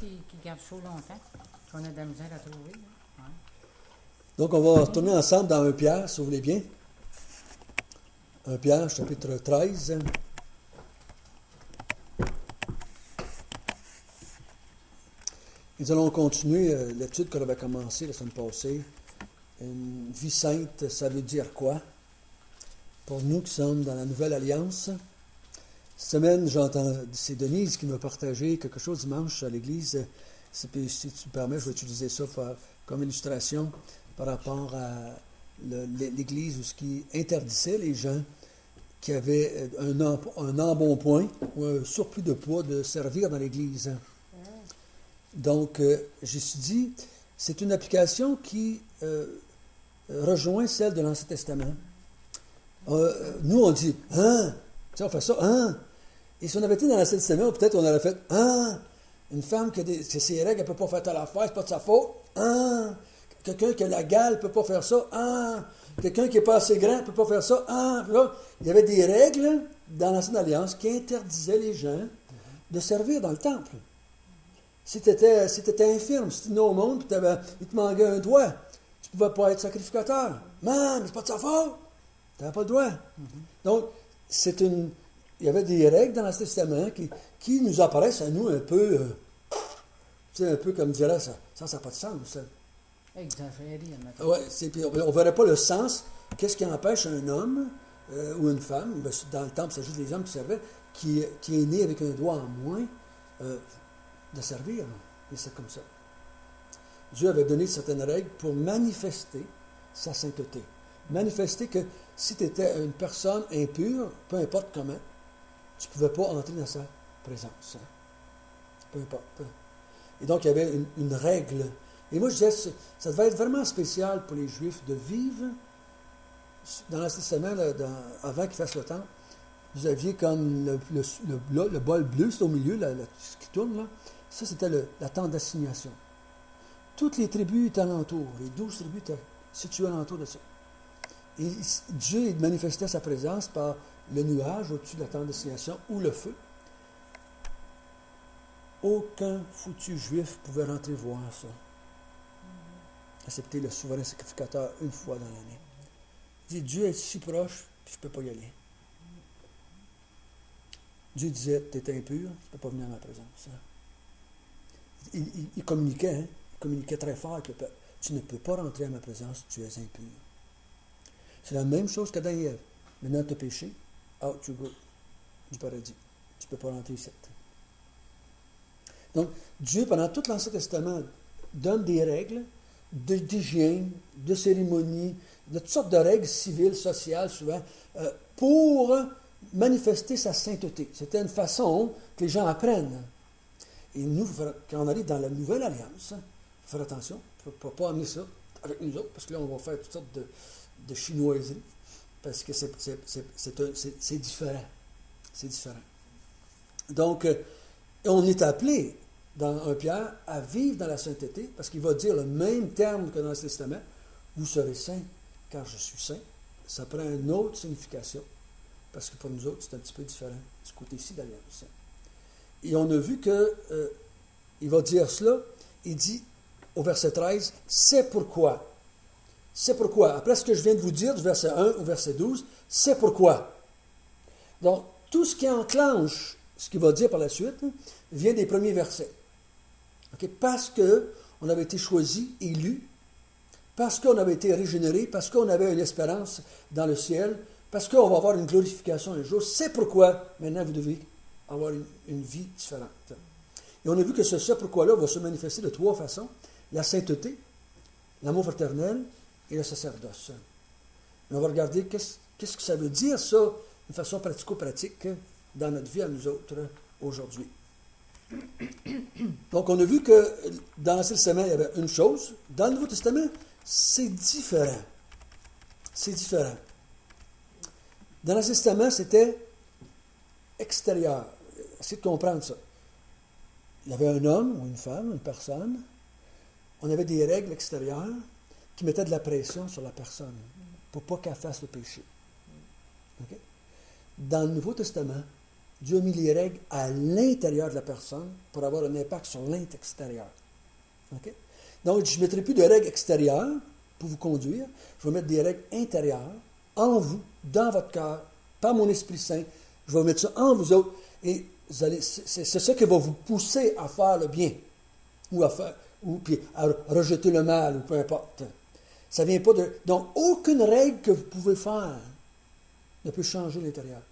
qui garde chaud longtemps. Qu'on a de la misère à trouver. Là. Ouais. Donc, on va retourner ensemble dans 1 Pierre, si vous voulez bien. 1 Pierre, chapitre 13. Nous allons continuer l'étude qu'on avait commencée la semaine passée. Une vie sainte, ça veut dire quoi? Pour nous qui sommes dans la Nouvelle Alliance. Cette semaine, c'est Denise qui m'a partagé quelque chose dimanche à l'église. Si tu me permets, je vais utiliser ça comme illustration par rapport à l'église où ce qui interdisait les gens qui avaient un embonpoint ou un surplus de poids de servir dans l'église. Donc, j'ai dit, c'est une application qui rejoint celle de l'Ancien Testament. Nous, on dit, hein, on fait ça, hein. Et si on avait été dans l'Ancien Testament, peut-être on aurait fait, hein, une femme qui a ses règles, elle ne peut pas faire telle affaire, c'est pas de sa faute, hein. Quelqu'un qui a la gale ne peut pas faire ça, hein. Quelqu'un qui n'est pas assez grand ne peut pas faire ça, hein. Là, il y avait des règles dans l'Ancienne Alliance qui interdisaient les gens de servir dans le temple. Si tu étais infirme, si tu venais au monde, puis il te manquait un doigt, tu ne pouvais pas être sacrificateur. Mais c'est pas de sa faute. Tu n'avais pas le droit. Donc, il y avait des règles dans l'Ancien Testament qui nous apparaissent à nous un peu, un peu comme dirait ça n'a pas de sens. Ça. Exagéré, Ouais, on ne verrait pas le sens. Qu'est-ce qui empêche un homme ou une femme, dans le temple, c'est juste les hommes qui servaient, qui est né avec un doigt en moins, de servir. Et c'est comme ça. Dieu avait donné certaines règles pour manifester sa sainteté. Manifester que si tu étais une personne impure, peu importe comment, tu ne pouvais pas entrer dans sa présence. Peu importe. Et donc, il y avait une règle. Et moi, je disais, ça devait être vraiment spécial pour les Juifs de vivre dans l'Ancien Testament, avant qu'ils fassent le temple. Vous aviez comme le bol bleu, c'est au milieu, ce qui tourne là. Ça, c'était la tente d'assignation. Toutes les tribus étaient alentour. Les 12 tribus étaient situées alentour de ça. Et Dieu manifestait sa présence par le nuage au-dessus de la tente d'assignation ou le feu. Aucun foutu juif pouvait rentrer voir ça. Accepter le souverain sacrificateur une fois dans l'année. Il dit, Dieu est si proche, puis je ne peux pas y aller. Dieu disait, tu es impur, tu ne peux pas venir à ma présence. Il communiquait, hein? Il communiquait très fort avec le peuple. Tu ne peux pas rentrer à ma présence, tu es impur. C'est la même chose qu'Adam et Ève. Maintenant, tu as péché, out you go du paradis. Tu ne peux pas rentrer ici. Donc, Dieu, pendant tout l'Ancien Testament, donne des règles d'hygiène, de cérémonie, de toutes sortes de règles civiles, sociales, souvent, pour manifester sa sainteté. C'était une façon que les gens apprennent. Et nous, quand on arrive dans la Nouvelle Alliance, il faut faire attention, il ne faut pas amener ça avec nous autres, parce que là, on va faire toutes sortes de chinoiseries, parce que c'est différent. C'est différent. Donc, on est appelé, dans 1 Pierre, à vivre dans la sainteté, parce qu'il va dire le même terme que dans le Testament, vous serez saints, car je suis saint. Ça prend une autre signification, parce que pour nous autres, c'est un petit peu différent, du côté-ci d'Alliance. Et on a vu que il va dire cela, il dit au verset 13, c'est pourquoi. C'est pourquoi. Après ce que je viens de vous dire, du verset 1 au verset 12, c'est pourquoi. Donc, tout ce qui enclenche ce qu'il va dire par la suite vient des premiers versets. Okay? Parce qu'on avait été choisi, élu, parce qu'on avait été régénéré, parce qu'on avait une espérance dans le ciel, parce qu'on va avoir une glorification un jour. C'est pourquoi maintenant vous devez avoir une vie différente. Et on a vu que ce pourquoi-là va se manifester de 3 façons. La sainteté, l'amour fraternel et le sacerdoce. Et on va regarder qu'est-ce que ça veut dire, ça, d'une façon pratico-pratique, dans notre vie à nous autres aujourd'hui. Donc, on a vu que dans l'Ancien Testament, il y avait une chose. Dans le Nouveau Testament, c'est différent. C'est différent. Dans l'Ancien Testament, c'était extérieur. Essayez de comprendre ça. Il y avait un homme ou une femme, une personne. On avait des règles extérieures qui mettaient de la pression sur la personne pour pas qu'elle fasse le péché. Okay? Dans le Nouveau Testament, Dieu a mis les règles à l'intérieur de la personne pour avoir un impact sur l'extérieur. Okay? Donc, je ne mettrai plus de règles extérieures pour vous conduire. Je vais mettre des règles intérieures en vous, dans votre cœur, par mon Esprit Saint. Je vais mettre ça en vous autres. Et c'est ça qui va vous pousser à faire le bien. Ou puis à rejeter le mal, ou peu importe. Ça vient pas de... Donc, aucune règle que vous pouvez faire ne peut changer l'intérieur.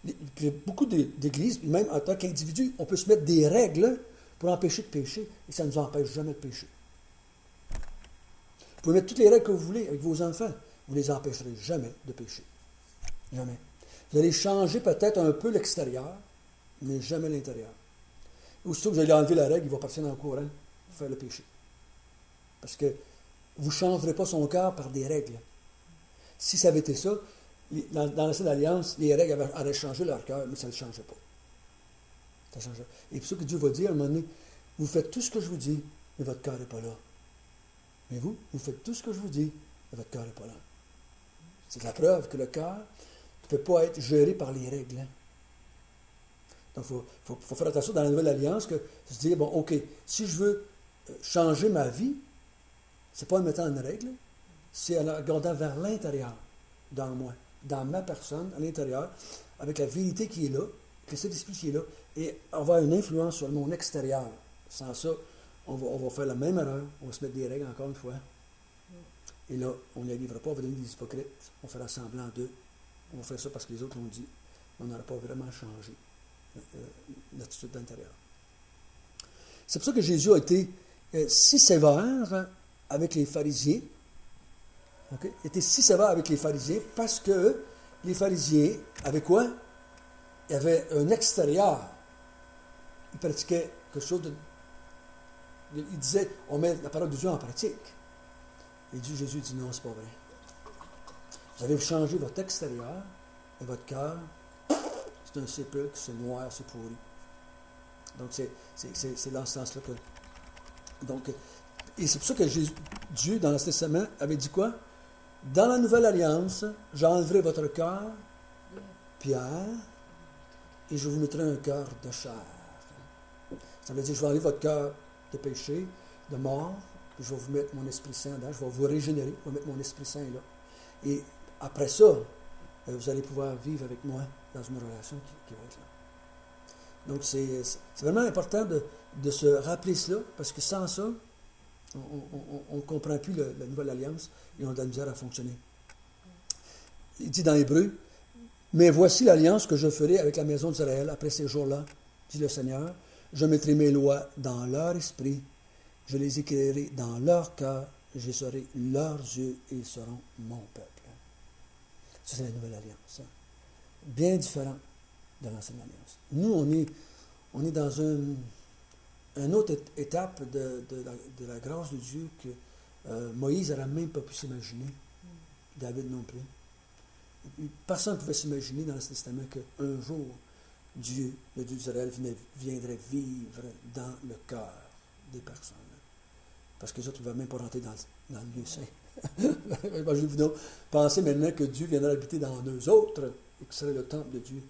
Il y a beaucoup d'églises, puis même en tant qu'individu, on peut se mettre des règles pour empêcher de pécher, et ça ne nous empêche jamais de pécher. Vous pouvez mettre toutes les règles que vous voulez avec vos enfants, vous ne les empêcherez jamais de pécher. Jamais. Vous allez changer peut-être un peu l'extérieur, mais jamais l'intérieur. Aussitôt que vous allez enlever la règle, il va partir dans le courant pour faire le péché. Parce que vous ne changerez pas son cœur par des règles. Si ça avait été ça, dans l'ancienne alliance, les règles auraient changé leur cœur, mais ça ne le changeait pas. Ça changeait. Et c'est pour ça que Dieu va dire à un moment donné, vous faites tout ce que je vous dis, mais votre cœur n'est pas là. Mais vous faites tout ce que je vous dis, mais votre cœur n'est pas là. C'est la preuve que le cœur ne peut pas être géré par les règles. Hein? Donc, il faut faire attention dans la nouvelle alliance que se dire, bon, OK, si je veux changer ma vie, c'est pas en mettant une règle, c'est en regardant vers l'intérieur, dans moi, dans ma personne, à l'intérieur, avec la vérité qui est là, que cet esprit qui est là, et avoir une influence sur mon extérieur. Sans ça, on va faire la même erreur, on va se mettre des règles encore une fois. Et là, on n'y arrivera pas, on va devenir des hypocrites, on fera semblant d'eux, on va faire ça parce que les autres l'ont dit, on n'aura pas vraiment changé l'attitude d'intérieur. C'est pour ça que Jésus a été si sévère avec les pharisiens. Okay? Il était si sévère avec les pharisiens parce que les pharisiens avaient quoi? Ils avaient un extérieur. Ils pratiquaient quelque chose de... Ils disaient, on met la parole de Dieu en pratique. Et Jésus dit, non, c'est pas vrai. Vous allez changer votre extérieur et votre cœur. C'est un sépulcre, c'est noir, c'est pourri. Donc, c'est dans ce sens-là que... Donc, et c'est pour ça que Dieu, dans l'Ancien Testament, avait dit quoi? Dans la Nouvelle Alliance, j'enlèverai votre cœur, pierre, et je vous mettrai un cœur de chair. Ça veut dire, je vais enlever votre cœur de péché, de mort, puis je vais vous mettre mon Esprit Saint dedans, je vais vous régénérer, je vais mettre mon Esprit Saint là. Et après ça, vous allez pouvoir vivre avec moi dans une relation qui va être là. Donc, c'est vraiment important de se rappeler cela, parce que sans ça, on ne comprend plus la nouvelle alliance et on a de la misère à fonctionner. Il dit dans Hébreu, « Mais voici l'alliance que je ferai avec la maison d'Israël après ces jours-là, dit le Seigneur. Je mettrai mes lois dans leur esprit, je les écrirai dans leur cœur, je serai leurs yeux et ils seront mon peuple. » Ça, c'est la nouvelle alliance. Hein? Bien différent de l'ancienne alliance. Nous, on est dans une autre étape de la grâce de Dieu que Moïse n'aurait même pas pu s'imaginer. David non plus. Personne ne pouvait s'imaginer dans l'Ancien Testament qu'un jour, Dieu, le Dieu d'Israël, viendrait vivre dans le cœur des personnes. Parce que les autres ne pouvaient même pas rentrer dans le lieu saint. Imaginez-vous donc, pensez maintenant que Dieu viendrait habiter dans eux autres et que ce serait le temple de Dieu.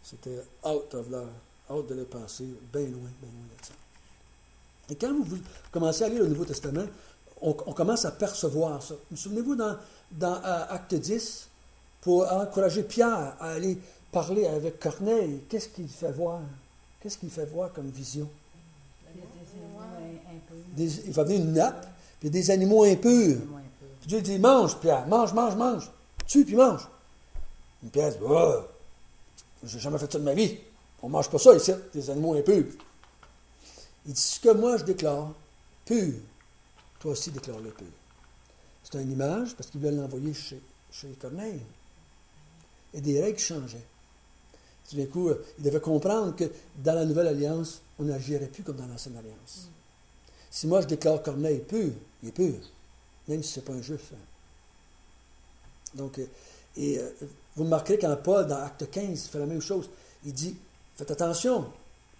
C'était out de le penser, bien loin de ça. Et quand vous commencez à lire le Nouveau Testament, on commence à percevoir ça. Vous souvenez-vous dans Acte 10, pour encourager Pierre à aller parler avec Corneille, qu'est-ce qu'il fait voir? Qu'est-ce qu'il fait voir comme vision? Il va venir une nappe, puis des animaux impurs. Puis Dieu dit, mange Pierre, mange. Tue, puis mange. Et Pierre dit, oh, j'ai jamais fait ça de ma vie. On ne mange pas ça ici, des animaux impurs. Il dit, ce que moi je déclare pur, toi aussi déclare-le pur. C'est une image, parce qu'il voulait l'envoyer chez Corneille. Et des règles changeaient. Tout d'un coup, il devait comprendre que dans la Nouvelle Alliance, on n'agirait plus comme dans l'Ancienne Alliance. Si moi je déclare Corneille pur, il est pur, même si ce n'est pas un juif. Donc, vous remarquerez quand Paul, dans Acte 15, il fait la même chose. Il dit, faites attention,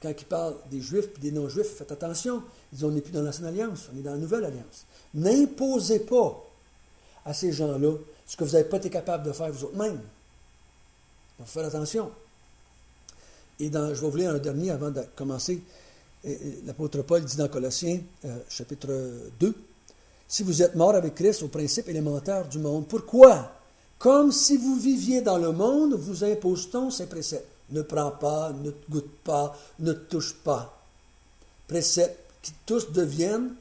quand il parle des juifs et des non-juifs, faites attention. Il dit, on n'est plus dans l'Ancienne Alliance, on est dans la Nouvelle Alliance. N'imposez pas à ces gens-là ce que vous n'avez pas été capable de faire vous autres-mêmes. Donc, faites attention. Et je vais vous lire un dernier avant de commencer. L'apôtre Paul dit dans Colossiens, chapitre 2, « Si vous êtes morts avec Christ au principe élémentaire du monde, pourquoi? Comme si vous viviez dans le monde, vous impose-t-on ces préceptes. Ne prends pas, ne goûte pas, ne touche pas. Préceptes qui tous deviennent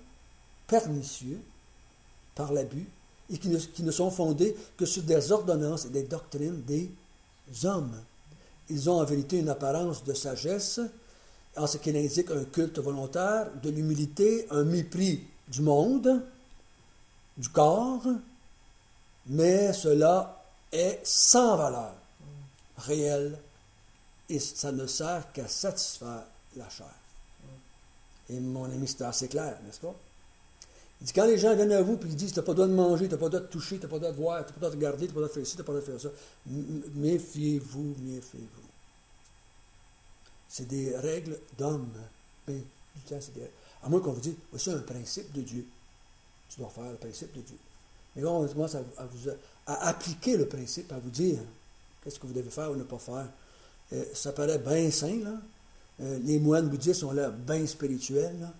pernicieux par l'abus et qui ne sont fondés que sur des ordonnances et des doctrines des hommes. Ils ont en vérité une apparence de sagesse, en ce qu'il indique un culte volontaire, de l'humilité, un mépris du monde, du corps, mais cela est sans valeur réelle et ça ne sert qu'à satisfaire la chair. Et mon ami, c'est assez clair, n'est-ce pas? Il dit, quand les gens viennent à vous et ils disent, tu n'as pas le droit de manger, tu n'as pas le droit de toucher, tu n'as pas le droit de voir, tu n'as pas le droit de regarder, tu n'as pas le droit de faire ci, tu n'as pas le droit de faire ça, méfiez-vous, méfiez-vous. C'est des règles d'hommes. Ben, du temps, c'est des règles. À moins qu'on vous dise, voici un principe de Dieu. Tu dois faire le principe de Dieu. Mais quand on commence à appliquer le principe, à vous dire qu'est-ce que vous devez faire ou ne pas faire, ça paraît bien sain, là. Les moines bouddhistes ont l'air bien spirituels, là,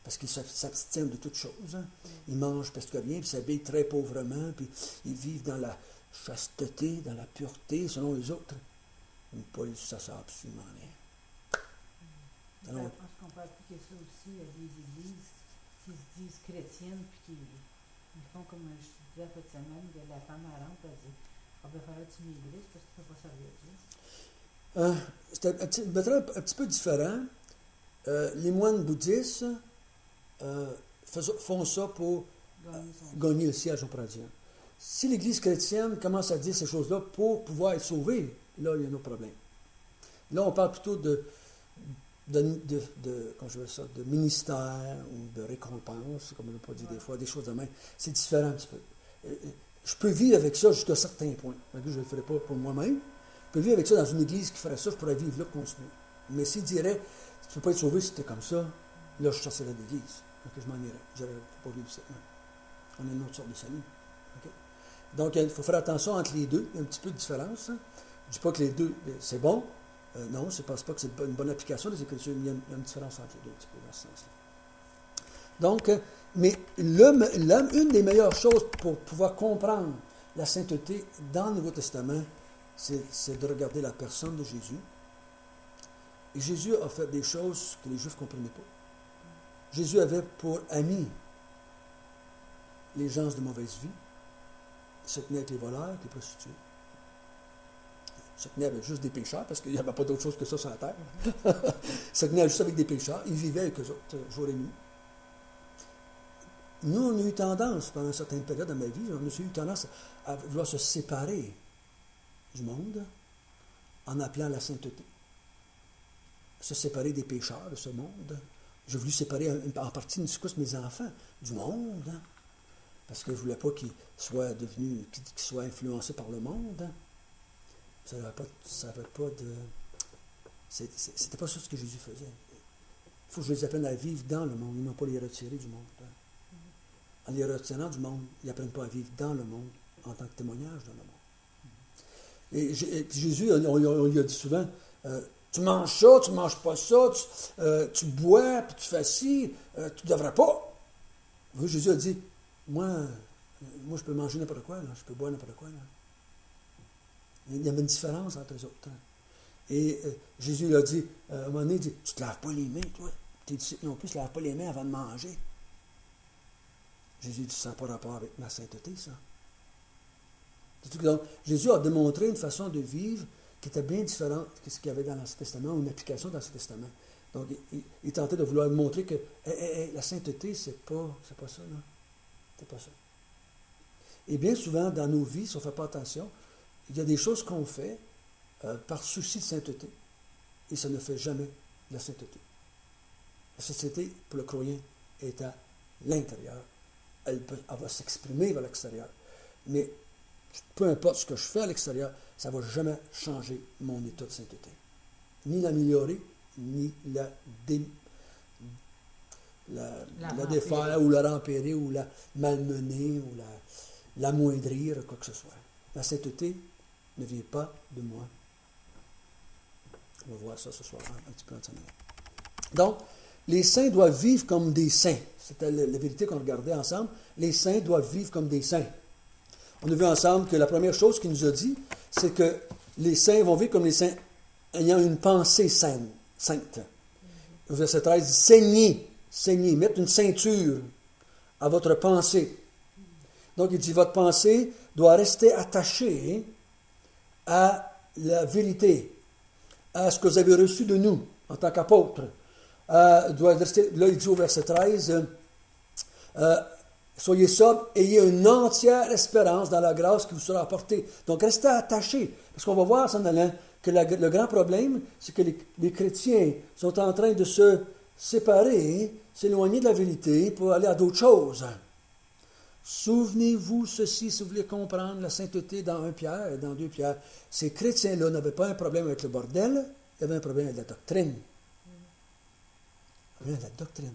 parce qu'ils s'abstiennent de toutes choses. Hein. Ils mangent presque rien, puis s'habillent très pauvrement, puis ils vivent dans la chasteté, dans la pureté, selon les autres. Mais pas ça sert absolument rien. Alors, je pense qu'on peut appliquer ça aussi à des églises qui se disent chrétiennes, puis qui ils font comme je disais cette semaine, que la femme à rentre, elle dit, on va faire tu m'églises parce que tu ne peux pas servir Dieu. C'est un petit peu différent. Les moines bouddhistes font ça pour gagner le siège auprès de Dieu. Si l'Église chrétienne commence à dire ces choses-là pour pouvoir être sauvée, là, il y a un autre problème. Là, on parle plutôt comment je veux ça, de ministère ou de récompense, comme on peut dire des fois, des choses de même. C'est différent un petit peu. Je peux vivre avec ça jusqu'à un certain point. Je ne le ferai pas pour moi-même. Je peux vivre avec ça dans une église qui ferait ça, je pourrais vivre là, continuer. Mais s'il dirait, tu ne peux pas être sauvé si tu es comme ça, là, je sortirais de l'église. Donc, je m'en irais. Je ne peux pas vivre ça. On a une autre sorte de salut. Okay? Donc, il faut faire attention entre les deux. Il y a un petit peu de différence. Hein. Je ne dis pas que les deux, c'est bon. Non, je ne pense pas que c'est une bonne application des Écritures, mais il y a une différence entre les deux, un petit peu dans ce sens-là. Donc, mais une des meilleures choses pour pouvoir comprendre la sainteté dans le Nouveau Testament, c'est de regarder la personne de Jésus. Et Jésus a fait des choses que les Juifs ne comprenaient pas. Jésus avait pour amis les gens de mauvaise vie. Il se tenait avec les voleurs, avec les prostituées. Il se tenait avec juste des pécheurs, parce qu'il n'y avait pas d'autre chose que ça sur la terre. Il se tenait juste avec des pécheurs. Il vivait avec eux autres, jour et nuit. Nous, on a eu tendance, pendant une certaine période de ma vie, on a eu tendance à vouloir se séparer du monde en appelant la sainteté. Se séparer des pécheurs de ce monde. J'ai voulu séparer en partie une secousse mes enfants du monde, hein, parce que je ne voulais pas qu'ils soient devenus, qu'ils soient influencés par le monde. Hein. Ça n'avait pas de... C'était pas ça ce que Jésus faisait. Il faut que je les apprenne à vivre dans le monde, et non pas les retirer du monde. Hein. En les retirant du monde, ils n'apprennent pas à vivre dans le monde en tant que témoignage dans le monde. Et Jésus, on lui a dit souvent, tu manges ça, tu ne manges pas ça, tu bois, puis tu fais ci, tu ne devrais pas. Oui, Jésus a dit, moi, je peux manger n'importe quoi, là, je peux boire n'importe quoi. Là. Il y avait une différence entre les autres. Hein. Et Jésus lui a dit, à un moment donné, il dit, tu ne te laves pas les mains, toi. Tes disciples non plus ne se lavent pas les mains avant de manger. Jésus dit, ça n'a pas rapport avec ma sainteté, ça. Donc, Jésus a démontré une façon de vivre qui était bien différente de ce qu'il y avait dans l'Ancien Testament, ou une application dans l'Ancien Testament. Donc, il tentait de vouloir montrer que la sainteté, c'est pas ça, là. C'est pas ça. Et bien souvent, dans nos vies, si on ne fait pas attention, il y a des choses qu'on fait par souci de sainteté, et ça ne fait jamais de la sainteté. La sainteté, pour le croyant, est à l'intérieur. Elle va s'exprimer vers l'extérieur. Mais peu importe ce que je fais à l'extérieur, ça ne va jamais changer mon état de sainteté. Ni l'améliorer, ni la défaire, ou la rempérer, ou la malmener, ou l'amoindrir, quoi que ce soit. La sainteté ne vient pas de moi. On va voir ça ce soir, un petit peu en temps. Donc, les saints doivent vivre comme des saints. C'était la vérité qu'on regardait ensemble. Les saints doivent vivre comme des saints. On a vu ensemble que la première chose qu'il nous a dit, c'est que les saints vont vivre comme les saints ayant une pensée sainte. Au verset 13, il dit saignez, mettre une ceinture à votre pensée. Donc, il dit, votre pensée doit rester attachée à la vérité, à ce que vous avez reçu de nous en tant qu'apôtres. Doit rester, là, il dit au verset 13, soyez sobres, ayez une entière espérance dans la grâce qui vous sera apportée. Donc, restez attachés. Parce qu'on va voir, ça, que le grand problème, c'est que les chrétiens sont en train de se séparer, s'éloigner de la vérité pour aller à d'autres choses. Souvenez-vous ceci, si vous voulez comprendre la sainteté dans 1 Pierre et dans 2 Pierre. Ces chrétiens-là n'avaient pas un problème avec le bordel, ils avaient un problème avec la doctrine. Ils avaient la doctrine.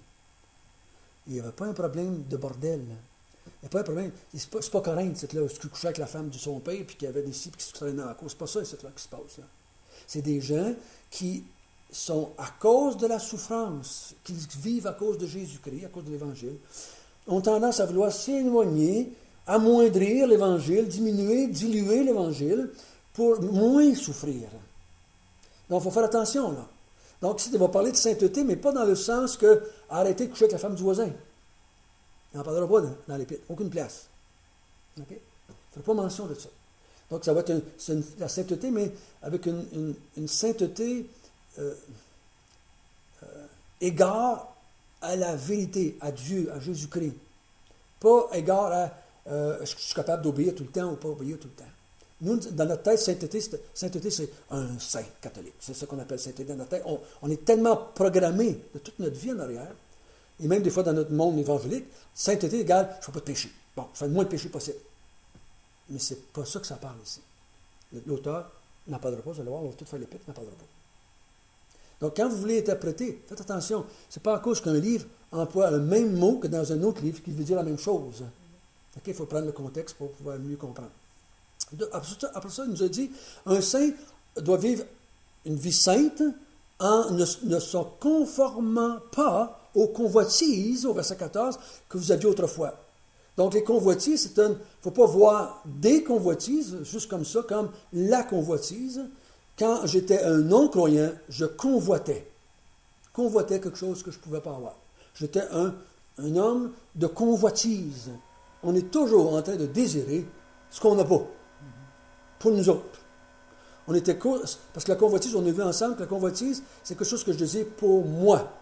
Il n'y avait pas un problème de bordel. Il n'y a pas un problème. C'est pas Corinthe, c'est là, qui couchait avec la femme de son père, puis qui avait des scies, puis qui se traînait à cause. C'est pas ça, c'est là qui se passe. Là. C'est des gens qui sont, à cause de la souffrance, qu'ils vivent à cause de Jésus-Christ, à cause de l'Évangile, ont tendance à vouloir s'éloigner, amoindrir l'Évangile, diluer l'Évangile, pour moins souffrir. Donc, il faut faire attention, là. Donc, ici, il va parler de sainteté, mais pas dans le sens que arrêter de coucher avec la femme du voisin. Il n'en parlera pas dans l'Épître. Aucune place. OK? Il ne fera pas mention de ça. Donc, ça va être la sainteté, mais avec une sainteté égard à la vérité, à Dieu, à Jésus-Christ. Pas égard à est-ce que je suis capable d'obéir tout le temps ou pas obéir tout le temps. Nous, dans notre tête, sainteté, c'est un saint catholique. C'est ça qu'on appelle sainteté dans notre tête. On est tellement programmé de toute notre vie en arrière, et même des fois dans notre monde évangélique, sainteté égale, je ne fais pas de péché. Bon, je fais le moins de péché possible. Mais c'est pas ça que ça parle ici. L'auteur n'en parlera pas, vous allez voir, on va tout faire l'épître, n'en parlera pas. Donc, quand vous voulez interpréter, faites attention, c'est pas à cause qu'un livre emploie le même mot que dans un autre livre qui veut dire la même chose. OK, il faut prendre le contexte pour pouvoir mieux comprendre. Après ça, il nous a dit, un saint doit vivre une vie sainte en ne se conformant pas aux convoitises, au verset 14, que vous aviez autrefois. Donc, les convoitises, il ne faut pas voir des convoitises, juste comme ça, comme la convoitise. Quand j'étais un non-croyant, je convoitais. Convoitais quelque chose que je ne pouvais pas avoir. J'étais un homme de convoitise. On est toujours en train de désirer ce qu'on n'a pas. Pour nous autres. Parce que la convoitise, on a vu ensemble que la convoitise, c'est quelque chose que je désire pour moi.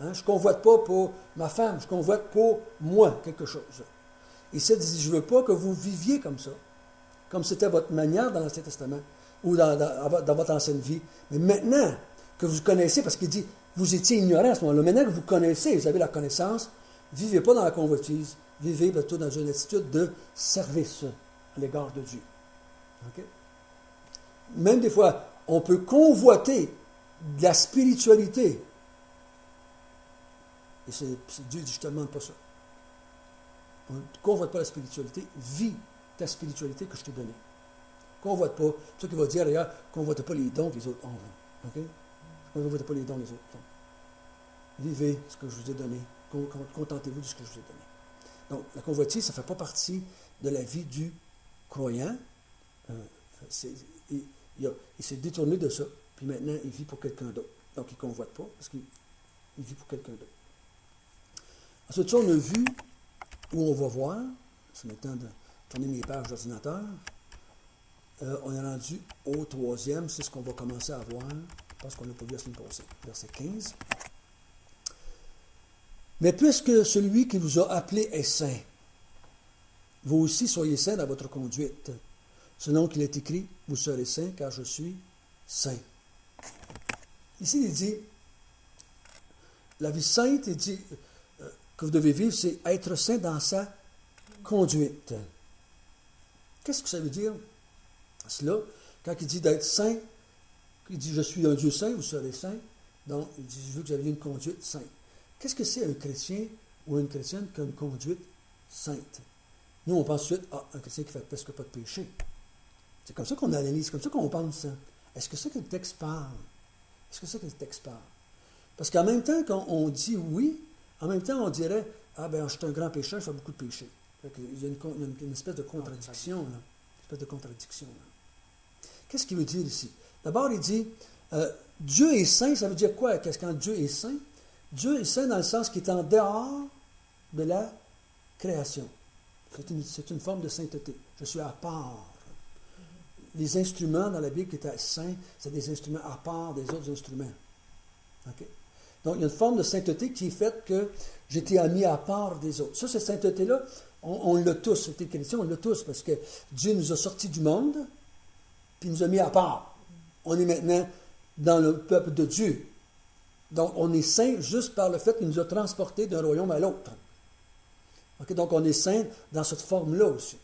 Hein? Je ne convoite pas pour ma femme, je convoite pour moi quelque chose. Et ça dit, je ne veux pas que vous viviez comme ça, comme c'était votre manière dans l'Ancien Testament, ou dans votre ancienne vie. Mais maintenant que vous connaissez, parce qu'il dit, vous étiez ignorants à ce moment-là, maintenant que vous connaissez, vous avez la connaissance, vivez pas dans la convoitise, vivez plutôt dans une attitude de service à l'égard de Dieu. Okay? Même des fois, on peut convoiter de la spiritualité. Et Dieu dit, je ne te demande pas ça. On ne convoite pas la spiritualité, vis ta spiritualité que je t'ai donnée. Convoite pas. C'est ça qu'il va dire d'ailleurs, convoite pas les dons que les autres ont. OK? Convoite pas les dons que les autres ont. Vivez ce que je vous ai donné. Contentez-vous de ce que je vous ai donné. Donc, la convoitise, ça ne fait pas partie de la vie du croyant. Il s'est détourné de ça, puis maintenant, il vit pour quelqu'un d'autre. Donc, il ne convoite pas, parce qu'il vit pour quelqu'un d'autre. Ensuite, ça, on a vu, où on va voir, c'est maintenant de tourner mes pages d'ordinateur, on est rendu au 3e, c'est ce qu'on va commencer à voir, je pense qu'on n'a pas vu la semaine passée, verset 15. Mais puisque celui qui vous a appelé est saint, vous aussi soyez saints dans votre conduite. Selon qu'il est écrit, vous serez saints car je suis saint. Ici, il dit, la vie sainte, il dit, que vous devez vivre, c'est être saint dans sa conduite. Qu'est-ce que ça veut dire, cela? Quand il dit d'être saint, il dit, je suis un Dieu saint, vous serez saint. Donc, il dit, je veux que vous ayez une conduite sainte. Qu'est-ce que c'est un chrétien ou une chrétienne qui a une conduite sainte? Nous, on pense tout de suite, un chrétien qui ne fait presque pas de péché. C'est comme ça qu'on analyse, c'est comme ça qu'on pense. Est-ce que c'est que le texte parle? Est-ce que c'est que le texte parle? Parce qu'en même temps qu'on dit oui, en même temps on dirait, ah ben je suis un grand pécheur, je fais beaucoup de péchés. Il y a une espèce de contradiction, là. Une espèce de contradiction, là. Qu'est-ce qu'il veut dire ici? D'abord, il dit, Dieu est saint, ça veut dire quoi? Qu'est-ce quand Dieu est saint? Dieu est saint dans le sens qu'il est en dehors de la création. C'est une forme de sainteté. Je suis à part. Les instruments dans la Bible qui étaient saints, c'est des instruments à part des autres instruments. Okay? Donc, il y a une forme de sainteté qui est faite que j'étais mis à part des autres. Ça, cette sainteté-là, on l'a tous. C'était chrétien, on l'a tous, parce que Dieu nous a sortis du monde, puis il nous a mis à part. On est maintenant dans le peuple de Dieu. Donc, on est saint juste par le fait qu'il nous a transportés d'un royaume à l'autre. Okay? Donc, on est saint dans cette forme-là aussi.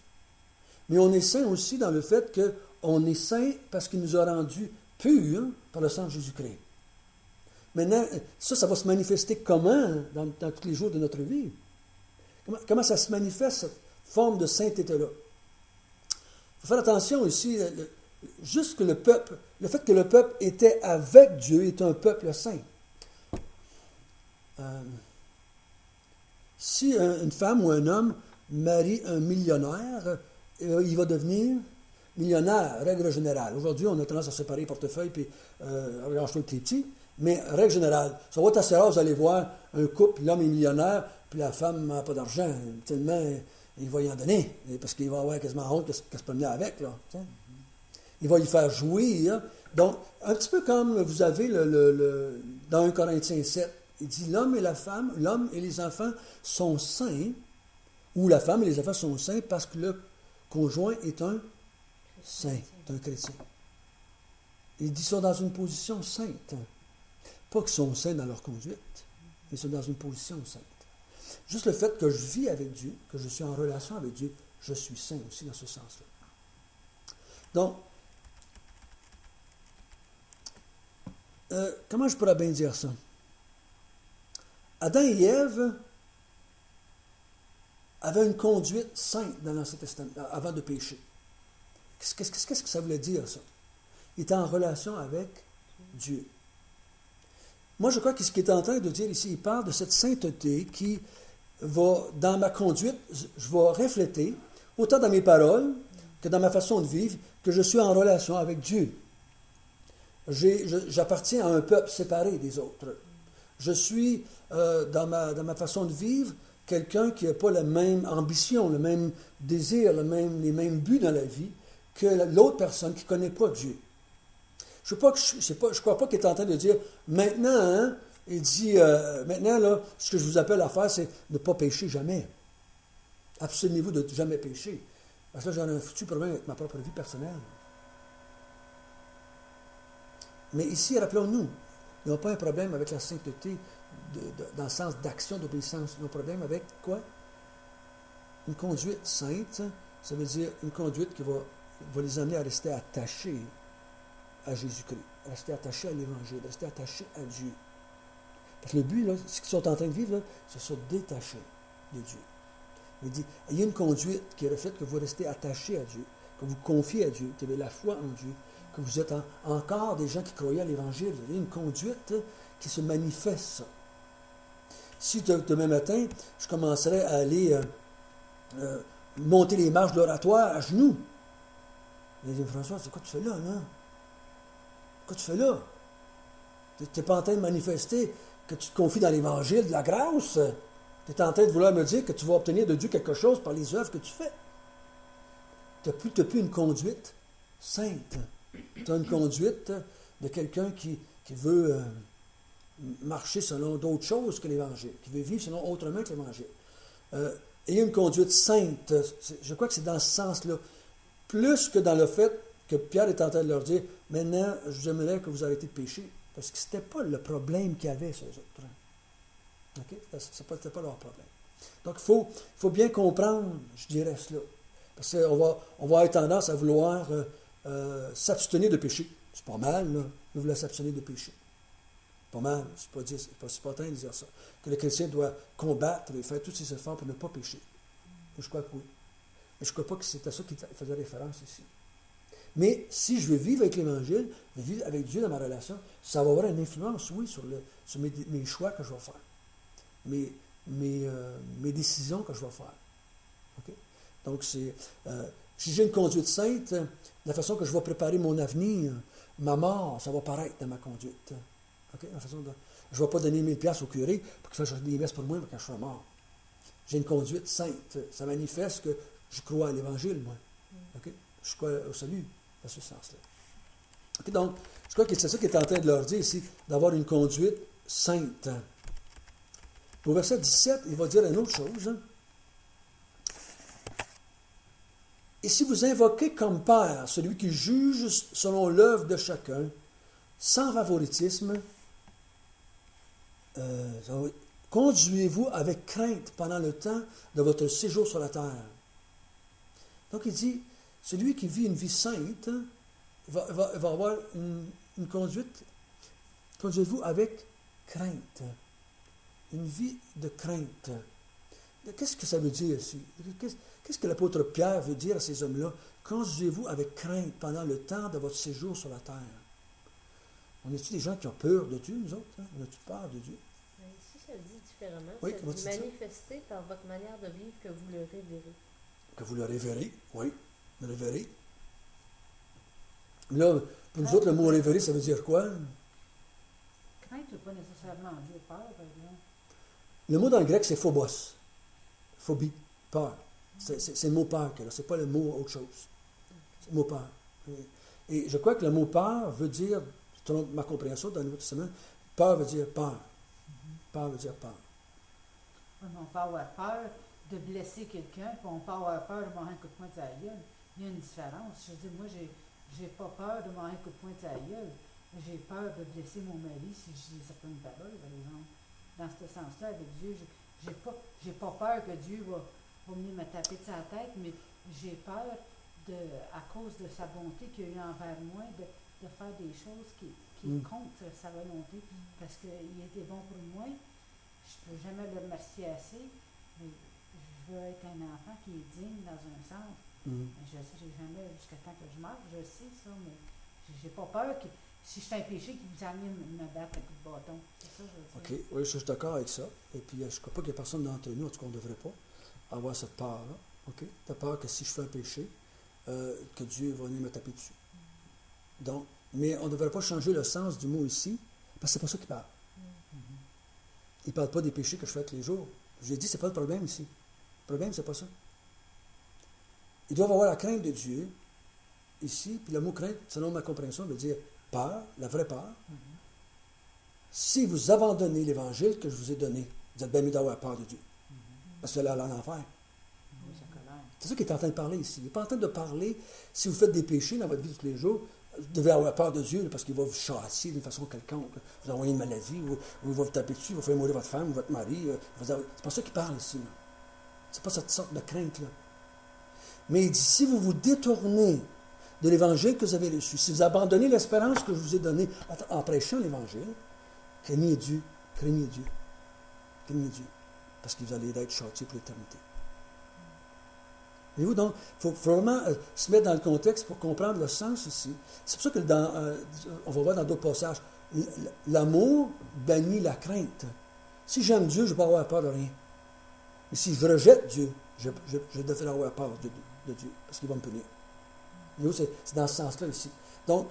Mais on est saint aussi dans le fait qu'on est saint parce qu'il nous a rendus purs par le sang de Jésus-Christ. Maintenant, ça va se manifester comment dans tous les jours de notre vie? Comment ça se manifeste, cette forme de sainteté-là? Il faut faire attention ici, juste que le fait que le peuple était avec Dieu est un peuple saint. Si une femme ou un homme marie un millionnaire, il va devenir millionnaire, règle générale. Aujourd'hui, on a tendance à séparer portefeuille puis arrange-toi avec les petits, mais règle générale. Ça va être assez rare, vous allez voir un couple, l'homme est millionnaire, puis la femme n'a pas d'argent. Tellement, il va y en donner, parce qu'il va avoir quasiment honte qu'elle se promenait avec. Là, il va y faire jouir. Donc, un petit peu comme vous avez dans 1 Corinthiens 7, il dit l'homme et la femme, l'homme et les enfants sont saints, ou la femme et les enfants sont saints parce que le conjoint est un saint, est un chrétien. Il dit qu'ils sont dans une position sainte. Pas qu'ils sont saints dans leur conduite, mais ils sont dans une position sainte. Juste le fait que je vis avec Dieu, que je suis en relation avec Dieu, je suis saint aussi dans ce sens-là. Donc, comment je pourrais bien dire ça? Adam et Ève avaient une conduite sainte dans l'Ancien Testament, avant de pécher. Qu'est-ce que ça voulait dire, ça? Ils étaient en relation avec Dieu. Moi, je crois que ce qu'il est en train de dire ici, il parle de cette sainteté qui va, dans ma conduite, je vais refléter, autant dans mes paroles que dans ma façon de vivre, que je suis en relation avec Dieu. J'appartiens à un peuple séparé des autres. Je suis, dans ma façon de vivre, quelqu'un qui n'a pas la même ambition, le même désir, les mêmes buts dans la vie que l'autre personne qui ne connaît pas Dieu. Je ne crois pas qu'il est en train de dire, maintenant, hein, il dit, maintenant, là, ce que je vous appelle à faire, c'est de ne pas pécher jamais. Abstenez-vous de jamais pécher. Parce que là, j'en ai un foutu problème avec ma propre vie personnelle. Mais ici, rappelons-nous, ils n'ont pas un problème avec la sainteté dans le sens d'action, d'obéissance. Ils ont un problème avec quoi? Une conduite sainte, ça veut dire une conduite qui va les amener à rester attachés à Jésus-Christ, à rester attachés à l'Évangile, à rester attachés à Dieu. Parce que le but, là, ce qu'ils sont en train de vivre, là, c'est se détacher de Dieu. Il dit, il y a une conduite qui reflète que vous restez attachés à Dieu, que vous confiez à Dieu, que vous avez la foi en Dieu, que vous êtes encore des gens qui croyaient à l'Évangile. Il y a une conduite qui se manifeste. Si demain matin, je commencerais à aller monter les marches de l'oratoire à genoux, il dit, François, c'est quoi tu fais là, là? Quoi tu fais là? Tu n'es pas en train de manifester que tu te confies dans l'Évangile de la grâce. Tu es en train de vouloir me dire que tu vas obtenir de Dieu quelque chose par les œuvres que tu fais. Tu n'as plus une conduite sainte. Tu as une conduite de quelqu'un qui veut marcher selon d'autres choses que l'Évangile, qui veut vivre selon autrement que l'Évangile. Et une conduite sainte, je crois que c'est dans ce sens-là, plus que dans le fait que Pierre est en train de leur dire, maintenant, j'aimerais que vous arrêtez de pécher, parce que ce n'était pas le problème qu'il y avait, ces autres. Okay? Ce n'était pas leur problème. Donc, il faut bien comprendre, je dirais cela. Parce qu'on on va avoir tendance à vouloir s'abstenir de péché. C'est pas mal, là, de vouloir s'abstenir de péché. Pas mal, c'est pas en train de dire ça. Que le chrétien doit combattre et faire tous ses efforts pour ne pas pécher. Je crois que oui. Mais je ne crois pas que c'était à ça qu'il faisait référence ici. Mais si je veux vivre avec l'Évangile, vivre avec Dieu dans ma relation, ça va avoir une influence, oui, sur mes choix que je vais faire, mes décisions que je vais faire. OK? Donc, si j'ai une conduite sainte, la façon que je vais préparer mon avenir, ma mort, ça va paraître dans ma conduite. OK? Je ne vais pas donner 1000 piastres au curé pour qu'il fasse des messes pour moi quand je serai mort. J'ai une conduite sainte. Ça manifeste que je crois à l'Évangile, moi. OK? Je crois au salut, dans ce sens-là. OK? Donc, je crois que c'est ça qu'il est en train de leur dire ici, d'avoir une conduite sainte. Au verset 17, il va dire une autre chose. Et si vous invoquez comme Père celui qui juge selon l'œuvre de chacun, sans favoritisme, conduisez-vous avec crainte pendant le temps de votre séjour sur la terre. Donc il dit, celui qui vit une vie sainte va avoir une conduite. Conduisez-vous avec crainte. Une vie de crainte. Qu'est-ce que ça veut dire ici? Qu'est-ce que l'apôtre Pierre veut dire à ces hommes-là? Conduisez-vous avec crainte pendant le temps de votre séjour sur la terre. On est-tu des gens qui ont peur de Dieu, nous autres? Hein? On a-tu peur de Dieu? Mais ici, ça le dit différemment. Oui, Ça comment dit tu dis ça? manifester par votre manière de vivre que vous le révérez. Que vous le révérez, oui, le révérez. Là, pour nous autres, le mot révérer, ça veut dire quoi? Crainte ne veut pas nécessairement dire peur, par exemple. Le mot dans le grec, c'est phobos. Phobie, peur. C'est le mot peur, là. C'est pas le mot autre chose. C'est le mot peur. Et je crois que le mot peur veut dire, selon ma compréhension dans le Nouveau Testament, peur veut dire peur. Peur veut dire peur. Oui, mais on peut avoir peur de blesser quelqu'un, puis on peut avoir peur de manger un coup de poing de la gueule. Il y a une différence. Je veux dire, moi, j'ai pas peur de manger un coup de poing de la gueule. J'ai peur de blesser mon mari si je dis certaines paroles, par exemple. Dans ce sens-là, avec Dieu, j'ai pas peur que Dieu va venir me taper de sa tête, mais j'ai peur, à cause de sa bonté qu'il a eu envers moi, de faire des choses qui contre sa volonté, parce qu'il était bon pour moi. Je ne peux jamais le remercier assez, mais je veux être un enfant qui est digne dans un sens. Mais je sais, j'ai jamais, jusqu'à temps que je meure, je sais ça, mais j'ai pas peur que si je fais un péché, qu'il vous alliez me battre à coup de bâton. C'est ça, je veux dire. OK, oui, je suis d'accord avec ça. Et puis, je ne crois pas qu'il y a personne d'entre nous, en tout cas, on ne devrait pas avoir cette peur-là. OK? De peur que si je fais un péché, que Dieu va venir me taper dessus. Donc, mais on ne devrait pas changer le sens du mot ici, parce que c'est pas ça qu'il parle. Il ne parle pas des péchés que je fais tous les jours. J'ai dit, c'est pas le problème ici. Le problème, c'est pas ça. Ils doivent avoir la crainte de Dieu ici, puis le mot crainte, selon ma compréhension, veut dire peur, la vraie peur. Si vous abandonnez l'Évangile que je vous ai donné, vous êtes bien mieux d'avoir peur de Dieu. Parce que là, en enfer. Oui, sa colère. C'est ça qu'il est en train de parler ici. Il n'est pas en train de parler, si vous faites des péchés dans votre vie de tous les jours, vous devez avoir peur de Dieu parce qu'il va vous chasser d'une façon quelconque. Vous envoyer une maladie, ou il va vous taper dessus, il va faire mourir votre femme ou votre mari. C'est pas ça qu'il parle ici. C'est pas cette sorte de crainte-là. Mais il dit, si vous vous détournez de l'Évangile que vous avez reçu, si vous abandonnez l'espérance que je vous ai donnée en prêchant l'Évangile, craignez Dieu, craignez Dieu, craignez Dieu, parce que vous allez être châtiés pour l'éternité. Voyez-vous, donc, il faut vraiment se mettre dans le contexte pour comprendre le sens ici. C'est pour ça que on va voir dans d'autres passages, l'amour bannit la crainte. Si j'aime Dieu, je ne vais pas avoir peur de rien. Mais si je rejette Dieu, je devrais avoir peur de Dieu, parce qu'il va me punir. C'est dans ce sens-là ici. Donc,